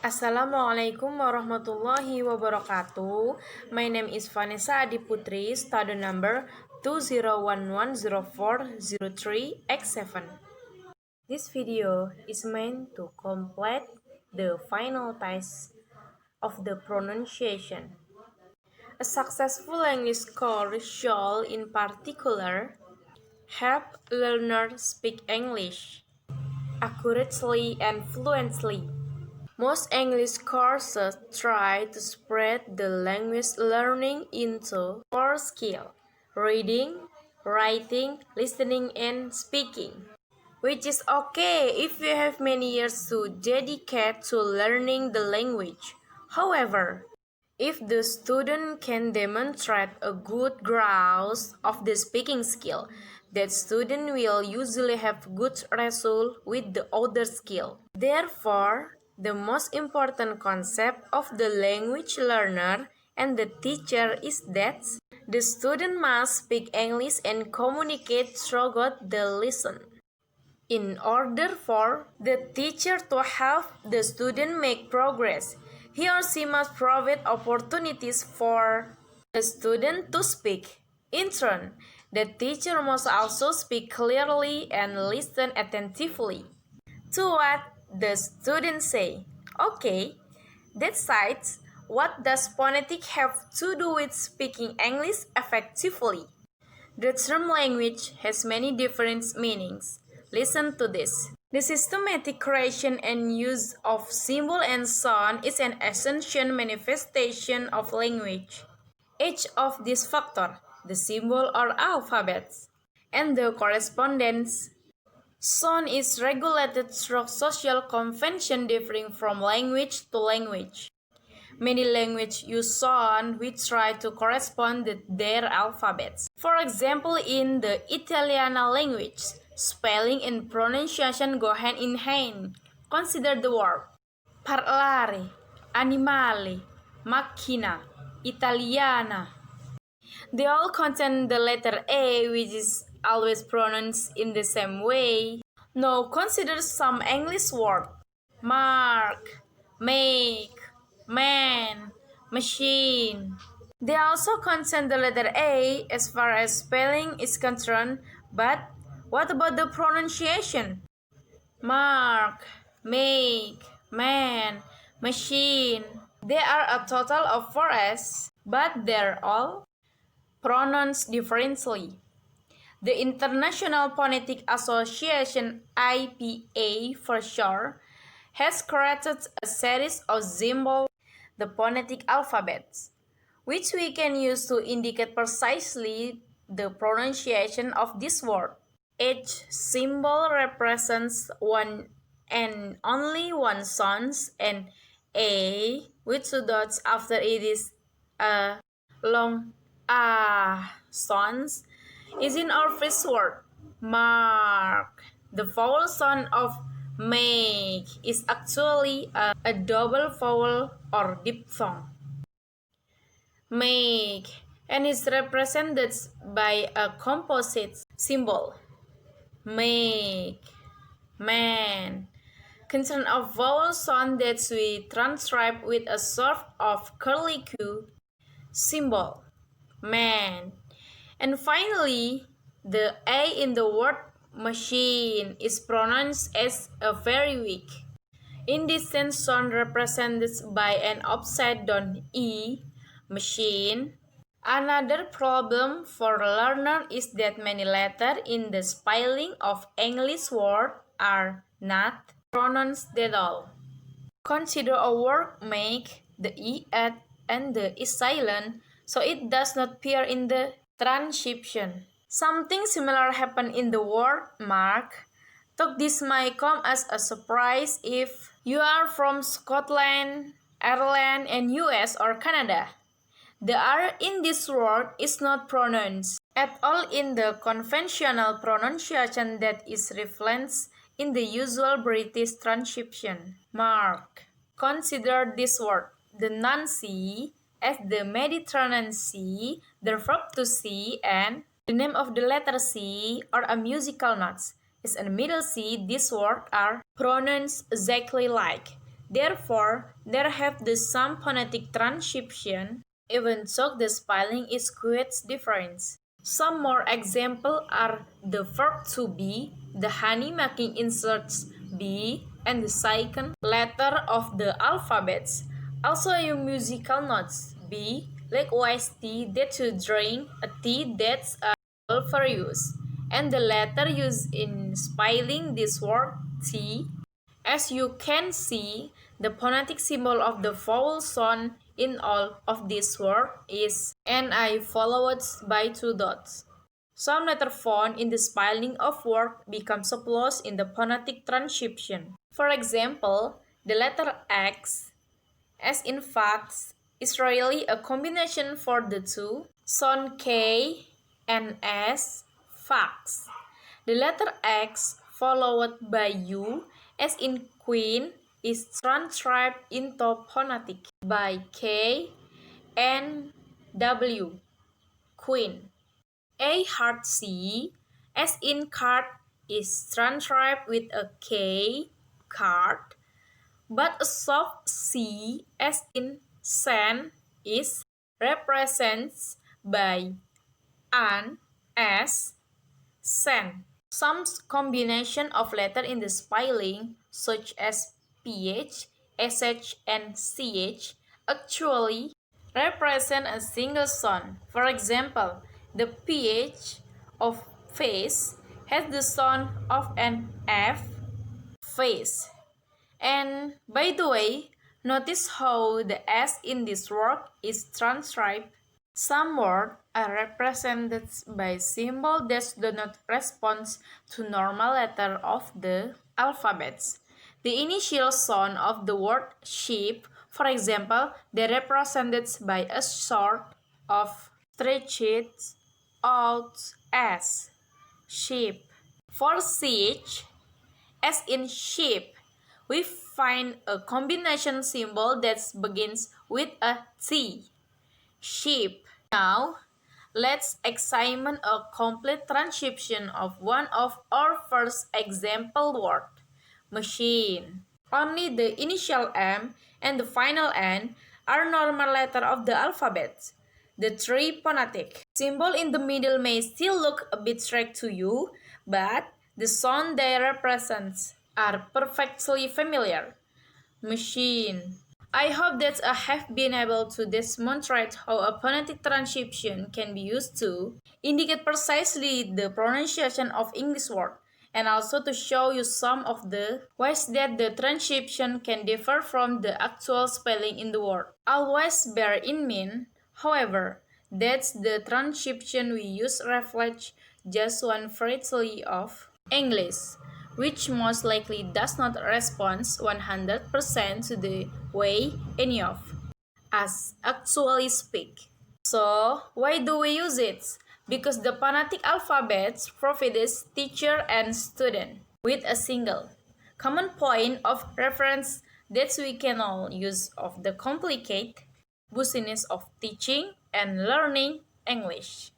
Assalamualaikum warahmatullahi wabarakatuh. My name is Vanessa Adiputri, student number 201104003X7. This video is meant to complete the final test of the pronunciation. A successful language course should, in particular, help learners speak English accurately and fluently. Most English courses try to spread the language learning into four skills: reading, writing, listening, and speaking. Which is okay if you have many years to dedicate to learning the language. However, if the student can demonstrate a good grasp of the speaking skill, that student will usually have good result with the other skill. Therefore, the most important concept of the language learner and the teacher is that the student must speak English and communicate throughout the lesson. In order for the teacher to help the student make progress, he or she must provide opportunities for the student to speak. In turn, the teacher must also speak clearly and listen attentively to what the students say. Okay, that's what does phonetic have to do with speaking English effectively? The term language has many different meanings. Listen to this. The systematic creation and use of symbol and sound is an essential manifestation of language. Each of these factors, the symbol or alphabets, and the correspondence sound is regulated through social convention differing from language to language. Many languages use sound which try to correspond with their alphabets. For example, in the Italian language, spelling and pronunciation go hand in hand. Consider the word parlare, animale, macchina, italiana. They all contain the letter A, which is always pronounced in the same way. Now consider some English words: mark, make, man, machine. They also contain the letter A as far as spelling is concerned, but what about the pronunciation? Mark, make, man, machine. There are a total of 4 S, but they're all pronounced differently. The International Phonetic Association, IPA for short, has created a series of symbols, the phonetic alphabets, which we can use to indicate precisely the pronunciation of this word. Each symbol represents one and only one sound, and A, with two dots after it is a long sound, is in our first word, mark. The vowel sound of make is actually a double vowel or diphthong. Make, and is represented by a composite symbol. Make, man. Concern of vowel sound that we transcribe with a sort of curlicue symbol, man. And finally, the A in the word machine is pronounced as a very weak. In this sense, sound represented by an upside down E, machine. Another problem for learner is that many letters in the spelling of English words are not pronounced at all. Consider a word make, the E and the is silent, so it does not appear in the transcription. Something similar happened in the word mark. Though this might come as a surprise if you are from Scotland, Ireland, and US or Canada. The R in this word is not pronounced at all in the conventional pronunciation that is reflected in the usual British transcription. Mark. Consider this word, the noun sea, as the Mediterranean Sea, the verb to see, and the name of the letter C or a musical note. As in the middle C, these words are pronounced exactly like Therefore, there have the some phonetic transcription, even though the spelling is quite different. Some more examples are the verb to be, the honey making inserts B, and the second letter of the alphabets. Also your musical notes B, likewise T that to drink, a T that's a for use, and the letter used in spelling this word T. As you can see, the phonetic symbol of the vowel sound in all of these words is NI followed by two dots. Some letter found in the spelling of word become surplus in the phonetic transcription. For example, the letter X, as in fact, is really a combination for the two, sound K and S, fax. The letter X followed by U, as in queen, is transcribed into phonetic by K and W, queen. A hard C, as in card, is transcribed with a K, card, but a soft C, as in sand, is represented by an S, sand. Some combination of letters in the spelling, such as PH, SH, and CH, actually represent a single sound. For example, the PH of face has the sound of an F, face. And by the way, notice how the S in this word is transcribed. Some words are represented by symbols that do not respond to normal letters of the alphabets. The initial sound of the word sheep, for example, they represented by a sort of stretched out S, sheep. For ch, as in sheep, we find a combination symbol that begins with a T, sheep. Now, let's examine a complete transcription of one of our first example word, machine. Only the initial M and the final N are normal letters of the alphabet. The three phonetic symbol in the middle may still look a bit strange to you, but the sound they represent are perfectly familiar. Machine. I hope that I have been able to demonstrate how a phonetic transcription can be used to indicate precisely the pronunciation of English words, and also to show you some of the ways that the transcription can differ from the actual spelling in the word. Always bear in mind, however, that the transcription we use reflects just one variety of English, which most likely does not respond 100% to the way any of us actually speak. So, why do we use it? Because the phonetic alphabet provides teacher and student with a single common point of reference that we can all use of the complicated business of teaching and learning English.